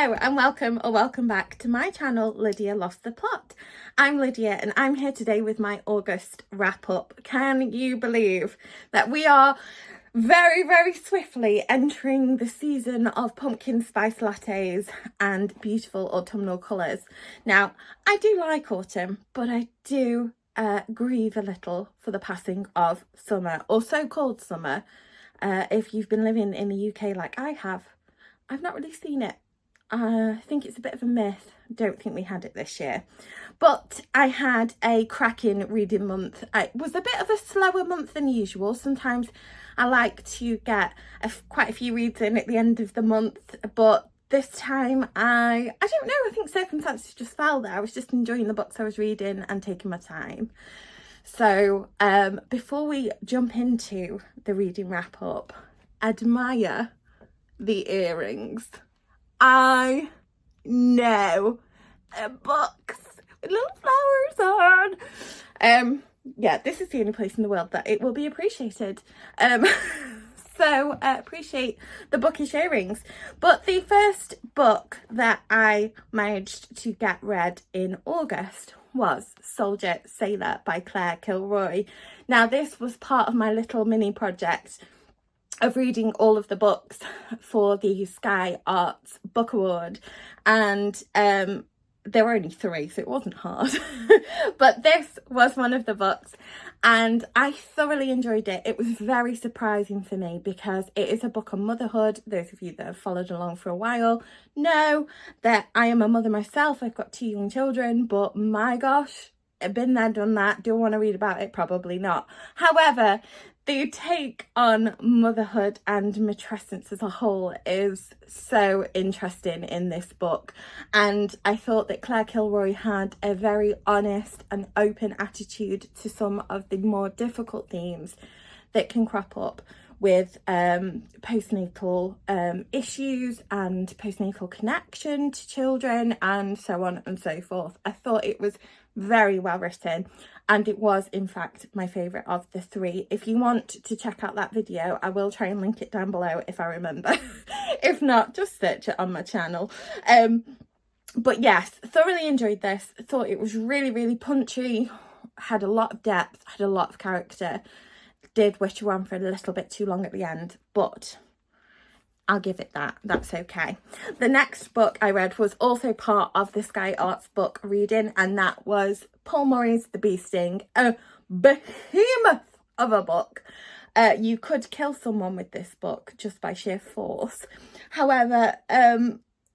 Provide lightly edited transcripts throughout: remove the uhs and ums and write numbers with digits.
Hello and welcome back to my channel, Lydia Lost the Plot. I'm Lydia and I'm here today with my August wrap up. Can you believe that we are very swiftly entering the season of pumpkin spice lattes and beautiful autumnal colours? Now, I do like autumn, but I do grieve a little for the passing of summer, or so-called summer. If you've been living in the UK like I have, I've not really seen it. I think it's a bit of a myth. Don't think we had it this year. But I had a cracking reading month. It was a bit of a slower month than usual. Sometimes I like to get quite a few reads in at the end of the month. But this time, I don't know, I think circumstances just fell there. I was just enjoying the books I was reading and taking my time. So before we jump into the reading wrap up, admire the earrings. I know, books with little flowers on. Yeah, this is the only place in the world that it will be appreciated. So appreciate the bookish earrings. But the first book that I managed to get read in August was Soldier Sailor by Claire Kilroy. Now, this was part of my little mini project of reading all of the books for the Sky Arts Book Award, and there were only 3, so it wasn't hard. But this was one of the books and I thoroughly enjoyed it. It was very surprising for me because it is a book on motherhood. Those of you that have followed along for a while know that I am a mother myself. I've got 2 young children, but my gosh, I've been there, done that. Do I want to read about it? Probably not. However, the take on motherhood and matrescence as a whole is so interesting in this book, and I thought that Claire Kilroy had a very honest and open attitude to some of the more difficult themes that can crop up with postnatal issues and postnatal connection to children and so on and so forth. I thought it was very well written, and it was in fact my favourite of the 3. If you want to check out that video, I will try and link it down below if I remember. If not, just search it on my channel. But yes, thoroughly enjoyed this. Thought it was really punchy, had a lot of depth, had a lot of character. Did wish around for a little bit too long at the end, but I'll give it that. That's okay. The next book I read was also part of the Sky Arts book reading, and that was Paul Murray's The Bee Sting, a behemoth of a book. You could kill someone with this book just by sheer force. However,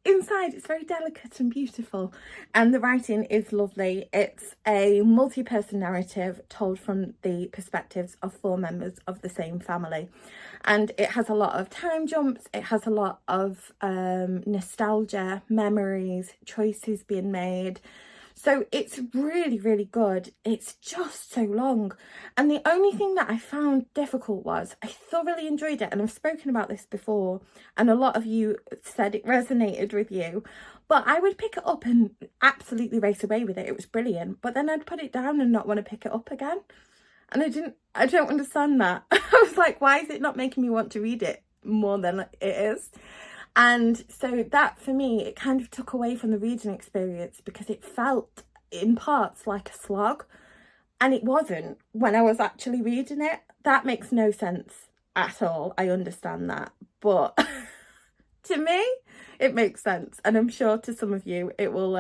inside it's very delicate and beautiful, and the writing is lovely. It's a multi-person narrative told from the perspectives of 4 members of the same family, and it has a lot of time jumps. It has a lot of nostalgia, memories, choices being made. So it's really good. It's just so long. And the only thing that I found difficult was I thoroughly enjoyed it. And I've spoken about this before, and a lot of you said it resonated with you. But I would pick it up and absolutely race away with it. It was brilliant. But then I'd put it down and not want to pick it up again. And I don't understand that. I was like, why is it not making me want to read it more than it is? And so that, for me, it kind of took away from the reading experience because it felt in parts like a slog, and it wasn't when I was actually reading it. That makes no sense at all. I understand that, but to me, it makes sense, and I'm sure to some of you it will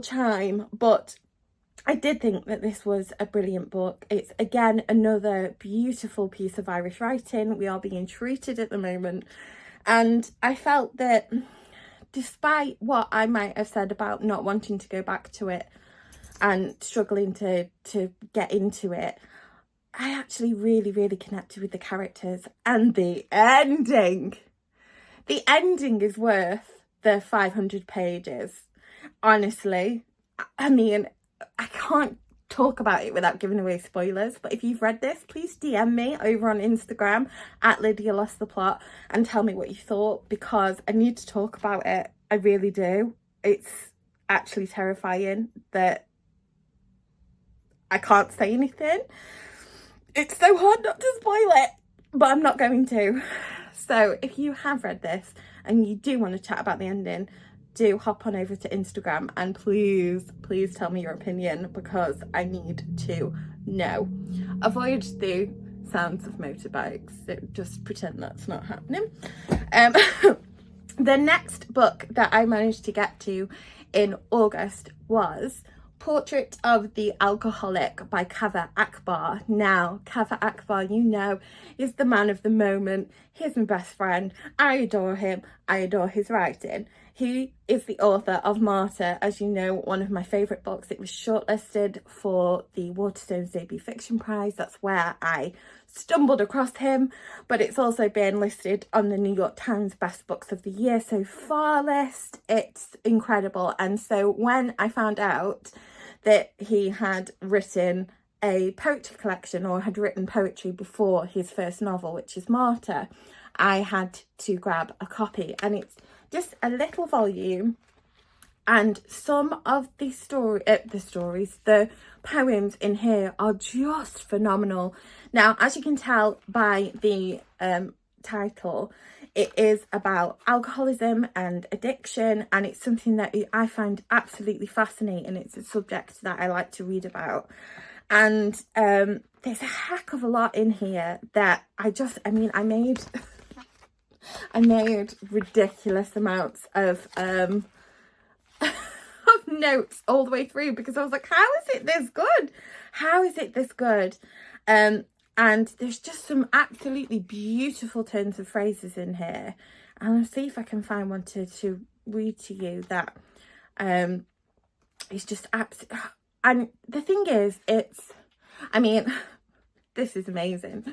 chime. But I did think that this was a brilliant book. It's again another beautiful piece of Irish writing. We are being treated at the moment. And I felt that despite what I might have said about not wanting to go back to it and struggling to get into it, I actually really connected with the characters and the ending. The ending is worth the 500 pages. Honestly, I mean, I can't talk about it without giving away spoilers, but if you've read this, please DM me over on Instagram at Lydia Lost the Plot and tell me what you thought, because I need to talk about it. I really do. It's actually terrifying that I can't say anything. It's so hard not to spoil it, but I'm not going to. So if you have read this and you do want to chat about the ending, do hop on over to Instagram and please tell me your opinion, because I need to know. Avoid the sounds of motorbikes, so just pretend that's not happening. The next book that I managed to get to in August was Portrait of the Alcoholic by Kaveh Akbar. Now, Kaveh Akbar, you know, is the man of the moment. He's my best friend. I adore him. I adore his writing. He is the author of Martyr, as you know, one of my favourite books. It was shortlisted for the Waterstones Debut Fiction Prize. That's where I stumbled across him, but it's also been listed on the New York Times Best Books of the Year so far list. It's incredible. And so when I found out that he had written a poetry collection, or had written poetry before his first novel, which is Martyr, I had to grab a copy. And it's just a little volume, and some of the poems in here are just phenomenal. Now, as you can tell by the title, it is about alcoholism and addiction, and it's something that I find absolutely fascinating. It's a subject that I like to read about, and there's a heck of a lot in here that I made ridiculous amounts of notes all the way through, because I was like, how is it this good? How is it this good? And there's just some absolutely beautiful turns of phrases in here. And I'll see if I can find one to read to you that is just absolutely... And the thing is, this is amazing.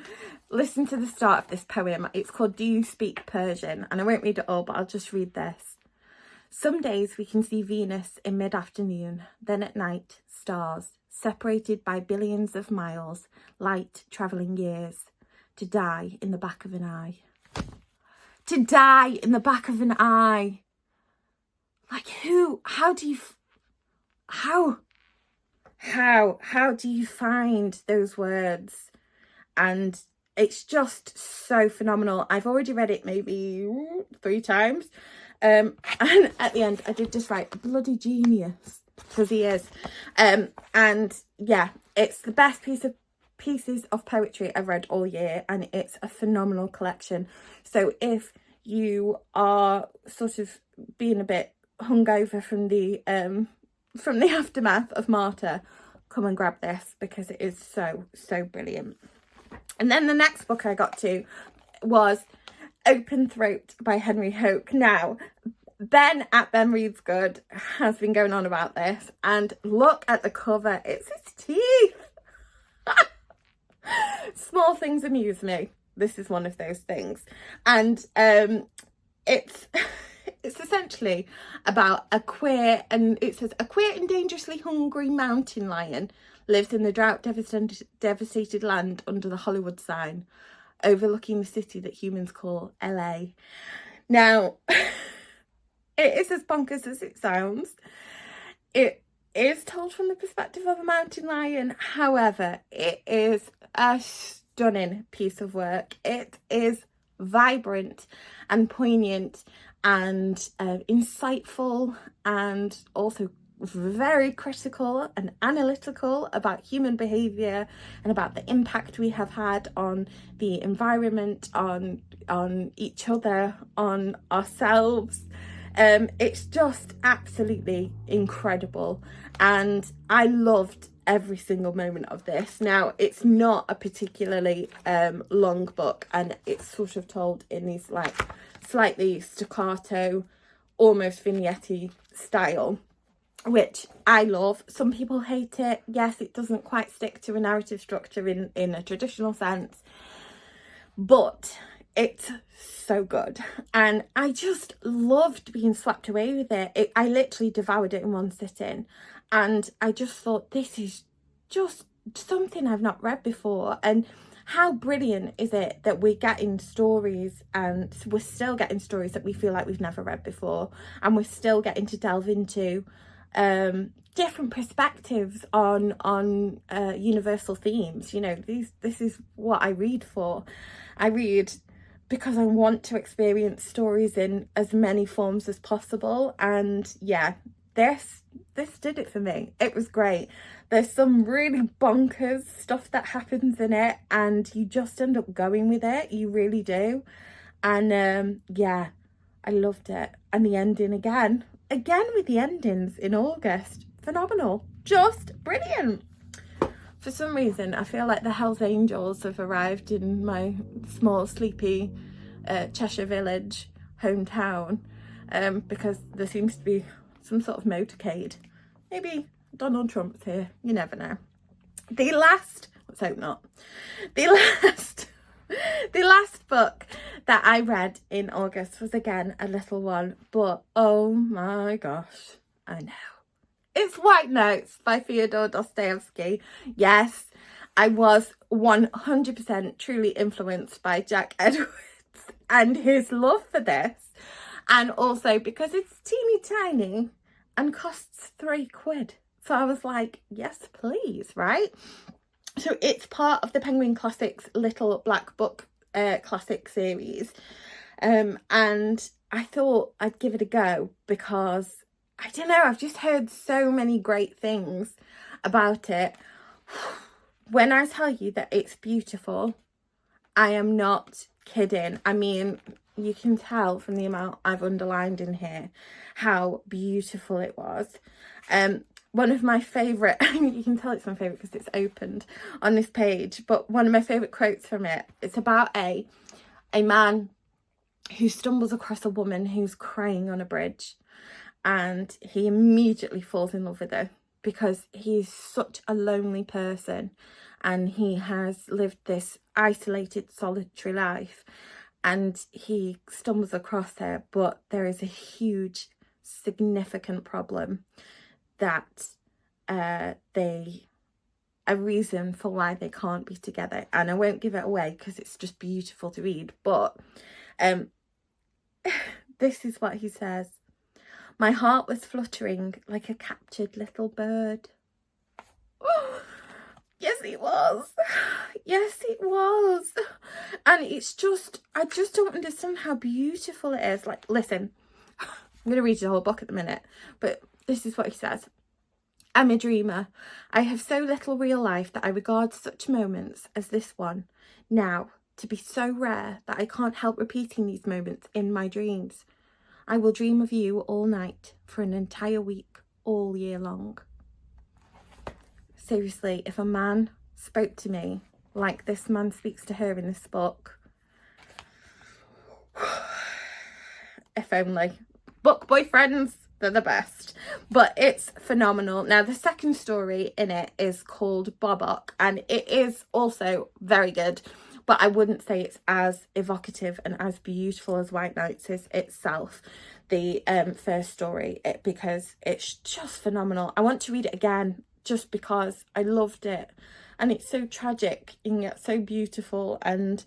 Listen to the start of this poem. It's called Do You Speak Persian? And I won't read it all, but I'll just read this. Some days we can see Venus in mid-afternoon, then at night, stars, separated by billions of miles, light travelling years, to die in the back of an eye. To die in the back of an eye. Like how do you find those words? And it's just so phenomenal. I've already read it maybe 3 times. And at the end, I did just write bloody genius, because he is. And yeah, it's the best pieces of poetry I've read all year, and it's a phenomenal collection. So if you are sort of being a bit hungover from the aftermath of Martyr, come and grab this, because it is so brilliant. And then the next book I got to was Open Throat by Henry Hoke. Now, Ben at Ben Reads Good has been going on about this, and look at the cover. It's his teeth. Small things amuse me. This is one of those things. And it's essentially about a queer and dangerously hungry mountain lion lives in the drought devastated land under the Hollywood sign, overlooking the city that humans call LA. Now, it is as bonkers as it sounds. It is told from the perspective of a mountain lion. However, it is a stunning piece of work. It is vibrant and poignant and insightful, and also very critical and analytical about human behaviour and about the impact we have had on the environment, on each other, on ourselves. It's just absolutely incredible, and I loved every single moment of this. Now, it's not a particularly long book, and it's sort of told in these like slightly staccato, almost vignette style, which I love. Some people hate it. Yes, it doesn't quite stick to a narrative structure in a traditional sense, but it's so good, and I just loved being swept away with it. I literally devoured it in one sitting, and I just thought, this is just something I've not read before. And how brilliant is it that we're getting stories, and we're still getting stories that we feel like we've never read before, and we're still getting to delve into different perspectives on universal themes. You know, this is what I read for. I read because I want to experience stories in as many forms as possible. And yeah, this did it for me. It was great. There's some really bonkers stuff that happens in it, and you just end up going with it. You really do. And yeah, I loved it. And the ending again with the endings in August, phenomenal, just brilliant. For some reason, I feel like the Hells Angels have arrived in my small, sleepy Cheshire village hometown, because there seems to be some sort of motorcade. Maybe Donald Trump's here, you never know. Let's hope not. The last book that I read in August was again a little one, but oh my gosh, I know. It's White Notes by Fyodor Dostoyevsky. Yes, I was 100% truly influenced by Jack Edwards and his love for this. And also because it's teeny tiny and costs £3. So I was like, yes, please, right? So it's part of the Penguin Classics Little Black Book classic series. And I thought I'd give it a go because, I don't know, I've just heard so many great things about it. When I tell you that it's beautiful, I am not kidding. I mean, you can tell from the amount I've underlined in here how beautiful it was. One of my favourite, you can tell it's my favourite because it's opened on this page, but one of my favourite quotes from it, it's about a man who stumbles across a woman who's crying on a bridge, and he immediately falls in love with her because he's such a lonely person and he has lived this isolated, solitary life, and he stumbles across her, but there is a huge, significant problem that a reason for why they can't be together. And I won't give it away because it's just beautiful to read, but this is what he says. My heart was fluttering like a captured little bird. Yes, it was. Yes, it was. And it's just, I just don't understand how beautiful it is. Like, listen, I'm going to read you the whole book at the minute, but this is what he says. I'm a dreamer. I have so little real life that I regard such moments as this one now to be so rare that I can't help repeating these moments in my dreams. I will dream of you all night for an entire week, all year long. Seriously, if a man spoke to me like this man speaks to her in this book, if only. Book boyfriends, they're the best. But it's phenomenal. Now, the second story in it is called Bobok, and it is also very good, but I wouldn't say it's as evocative and as beautiful as White Notes is itself, the first story, because it's just phenomenal. I want to read it again just because I loved it, and it's so tragic and yet so beautiful, and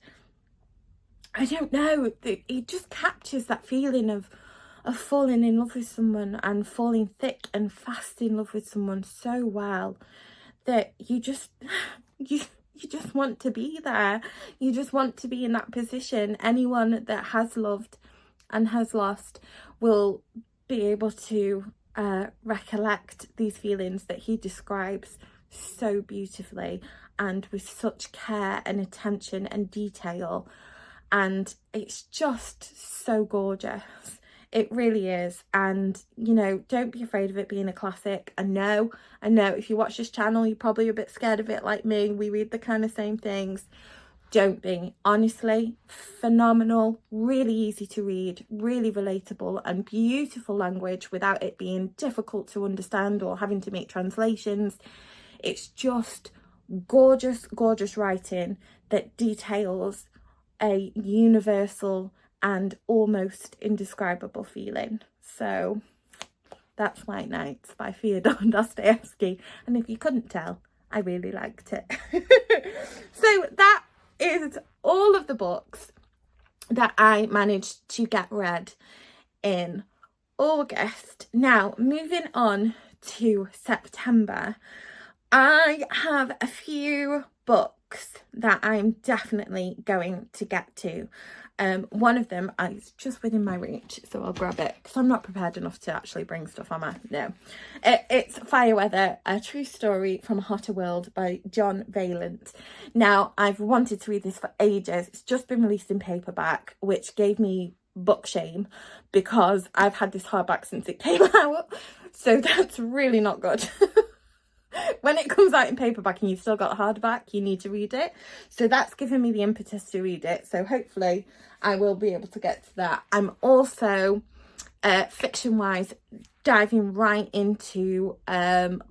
I don't know, it just captures that feeling of falling in love with someone and falling thick and fast in love with someone so well that you just you just want to be there. You just want to be in that position. Anyone that has loved and has lost will be able to recollect these feelings that he describes so beautifully and with such care and attention and detail, and it's just so gorgeous. It really is. And, you know, don't be afraid of it being a classic. I know if you watch this channel, you're probably a bit scared of it like me. We read the kind of same things. Don't be. Honestly, phenomenal, really easy to read, really relatable and beautiful language without it being difficult to understand or having to make translations. It's just gorgeous, gorgeous writing that details a universal and almost indescribable feeling. So that's White Nights by Fyodor Dostoyevsky, and if you couldn't tell, I really liked it. So that is all of the books that I managed to get read in August. Now, moving on to September, I have a few books books that I'm definitely going to get to. One of them is just within my reach, so I'll grab it because I'm not prepared enough to actually bring stuff, am I? No. It's Fireweather, a true story from a hotter world by John Vaillant. Now, I've wanted to read this for ages. It's just been released in paperback, which gave me book shame because I've had this hardback since it came out, so that's really not good. When it comes out in paperback and you've still got hardback, you need to read it. So that's given me the impetus to read it. So hopefully I will be able to get to that. I'm also, fiction-wise, diving right into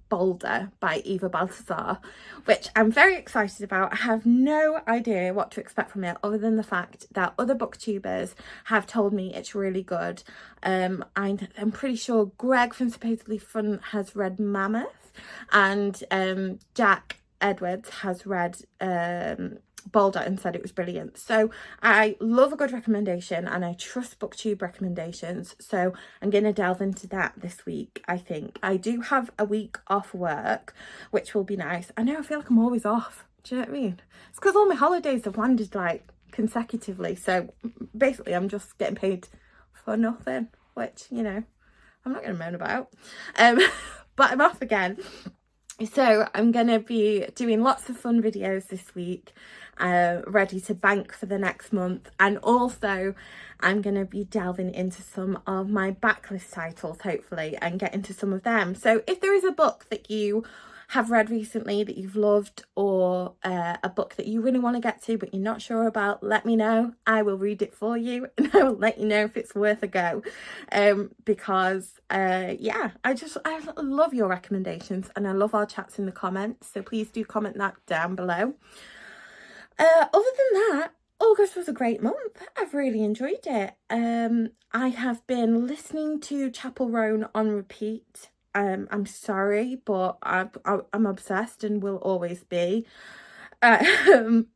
Boulder by Eva Balthazar, which I'm very excited about. I have no idea what to expect from it other than the fact that other booktubers have told me it's really good. I'm pretty sure Greg from Supposedly Fun has read Mammoth, and Jack Edwards has read Boulder and said it was brilliant. So I love a good recommendation and I trust booktube recommendations, so I'm going to delve into that this week. I think I do have a week off work, which will be nice. I know, I feel like I'm always off, do you know what I mean? It's because all my holidays have landed like consecutively, so basically I'm just getting paid for nothing, which, you know, I'm not going to moan about. But I'm off again, so I'm going to be doing lots of fun videos this week, ready to bank for the next month. And also I'm going to be delving into some of my backlist titles, hopefully, and get into some of them. So if there is a book that you have read recently that you've loved, or a book that you really want to get to but you're not sure about, let me know. I will read it for you and I will let you know if it's worth a go, because yeah, I love your recommendations and I love our chats in the comments, so please do comment that down below. Other than that, August was a great month. I've really enjoyed it. I have been listening to Chapel Roan on repeat. I'm sorry, but I'm obsessed and will always be. I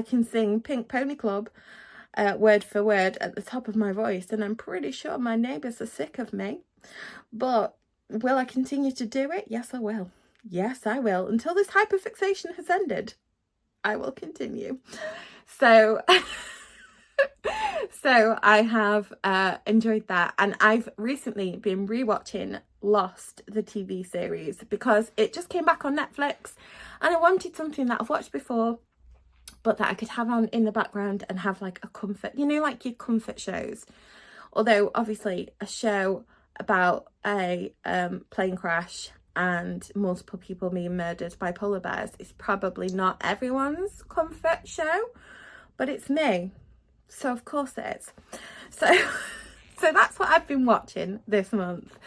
can sing Pink Pony Club word for word at the top of my voice, and I'm pretty sure my neighbours are sick of me. But will I continue to do it? Yes, I will. Yes, I will. Until this hyperfixation has ended, I will continue. So... So I have enjoyed that, and I've recently been rewatching Lost, the TV series, because it just came back on Netflix and I wanted something that I've watched before but that I could have on in the background and have like a comfort, you know, like your comfort shows. Although obviously a show about a plane crash and multiple people being murdered by polar bears is probably not everyone's comfort show, but it's me. So of course it is. So that's what I've been watching this month.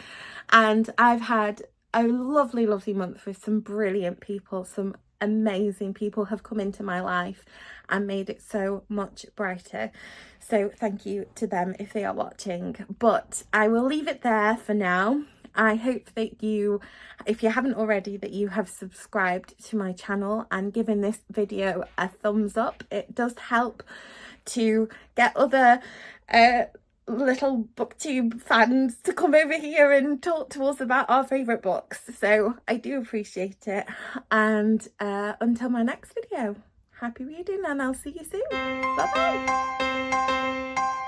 And I've had a lovely, lovely month with some brilliant people. Some amazing people have come into my life and made it so much brighter. So thank you to them if they are watching. But I will leave it there for now. I hope that you, if you haven't already, that you have subscribed to my channel and given this video a thumbs up. It does help to get other little booktube fans to come over here and talk to us about our favourite books. So I do appreciate it. And until my next video, happy reading, and I'll see you soon. Bye bye.